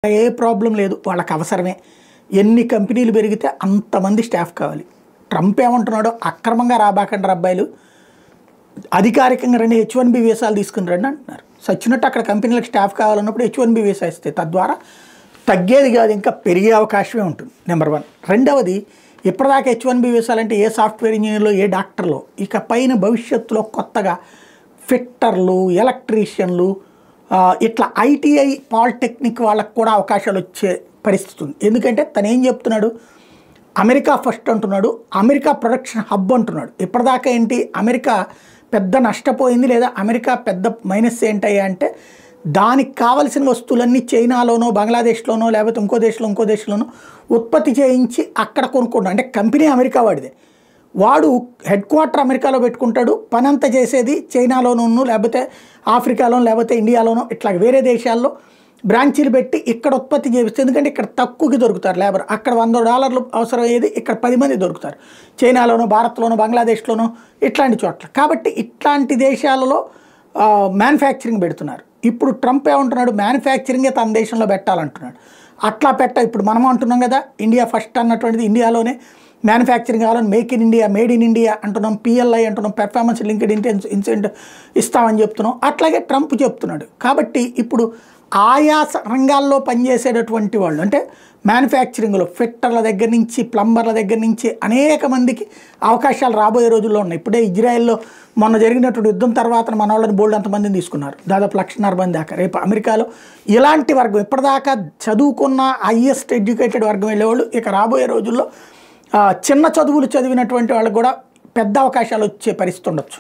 ఏ problem లేదు, వాళ్ళకి అవసరమే. ఎన్ని కంపెనీలు పెరిగితే అంతమంది స్టాఫ్ కావాలి. ట్రంప్ ఏమంటున్నాడో అక్రమంగా రాబాకండి అబ్బాయిలు, అధికారికంగా రండి, H1B వీసాలు తీసుకుని రండి అంటున్నారు. సచ్చినట్టు అక్కడ కంపెనీలకు స్టాఫ్ కావాలన్నప్పుడు H1B వీసా ఇస్తే తద్వారా తగ్గేది కాదు, ఇంకా పెరిగే అవకాశమే ఉంటుంది. నెంబర్ 1. రెండవది, ఇప్పటిదాకా H1B వీసాలు అంటే ఏ సాఫ్ట్వేర్ ఇంజనీర్లో, ఏ డాక్టర్లో, ఇక పైన భవిష్యత్తులో కొత్తగా ఫిట్టర్లు, ఎలక్ట్రీషియన్లు, ఇట్లా ITI పాలిటెక్నిక్ వాళ్ళకు కూడా అవకాశాలు వచ్చే పరిస్థితి ఉంది. ఎందుకంటే తను ఏం చెప్తున్నాడు, అమెరికా ఫస్ట్ అంటున్నాడు, అమెరికా ప్రొడక్షన్ హబ్ అంటున్నాడు. ఇప్పటిదాకా ఏంటి, అమెరికా పెద్ద నష్టపోయింది, లేదా అమెరికా పెద్ద మైనస్ ఏంటయ్యా అంటే దానికి కావలసిన వస్తువులన్నీ చైనాలోనో, బంగ్లాదేశ్లోనో, లేకపోతే ఇంకో దేశంలోనో ఉత్పత్తి చేయించి అక్కడ కొనుక్కుంటాడు. అంటే కంపెనీ అమెరికా వాడిదే, వాడు హెడ్ క్వార్టర్ అమెరికాలో పెట్టుకుంటాడు, పని అంతా చేసేది చైనాలోనూ, లేకపోతే ఆఫ్రికాలోనూ, లేకపోతే ఇండియాలోనో, ఇట్లా వేరే దేశాల్లో బ్రాంచీలు పెట్టి ఇక్కడ ఉత్పత్తి చేపిస్తే, ఎందుకంటే ఇక్కడ తక్కువకి దొరుకుతారు లేబర్. అక్కడ $100 అవసరమయ్యేది ఇక్కడ 10 మంది దొరుకుతారు, చైనాలోనో, భారత్లోనో, బంగ్లాదేశ్లోనో, ఇట్లాంటి చోట్ల. కాబట్టి ఇట్లాంటి దేశాలలో మ్యానుఫ్యాక్చరింగ్ పెడుతున్నారు. ఇప్పుడు ట్రంప్ ఏమంటున్నాడు, మ్యానుఫ్యాక్చరింగే తన దేశంలో పెట్టాలంటున్నాడు. అట్లా ఇప్పుడు మనం అంటున్నాం కదా, ఇండియా ఫస్ట్ అన్నటువంటిది, ఇండియాలోనే మ్యానుఫ్యాక్చరింగ్ కావాలని make in India, made in India అంటున్నాం, PLI అంటున్నాం, పెర్ఫార్మెన్స్ లింక్డ్ ఇన్సెంటివ్ ఇస్తామని చెప్తున్నాం. అట్లాగే ట్రంప్ చెప్తున్నాడు. కాబట్టి ఇప్పుడు ఆయా రంగాల్లో పనిచేసేటటువంటి వాళ్ళు, అంటే మ్యానుఫ్యాక్చరింగ్లో ఫిట్టర్ల దగ్గర నుంచి, ప్లంబర్ల దగ్గర నుంచి అనేక మందికి అవకాశాలు రాబోయే రోజుల్లో ఉన్నాయి. ఇప్పుడే ఇజ్రాయెల్లో మొన్న జరిగినటువంటి యుద్ధం తర్వాత మన వాళ్ళని బోల్డ్ అంతమందిని తీసుకున్నారు, దాదాపు 1,50,000 మంది దాకా. రేపు అమెరికాలో ఇలాంటి వర్గం, ఇప్పటిదాకా చదువుకున్న హైయెస్ట్ ఎడ్యుకేటెడ్ వర్గం వెళ్ళేవాళ్ళు ఇక రాబోయే రోజుల్లో చిన్న చదువులు చదివినటువంటి వాళ్ళకు కూడా పెద్ద అవకాశాలు వచ్చే పరిస్థితి ఉండొచ్చు.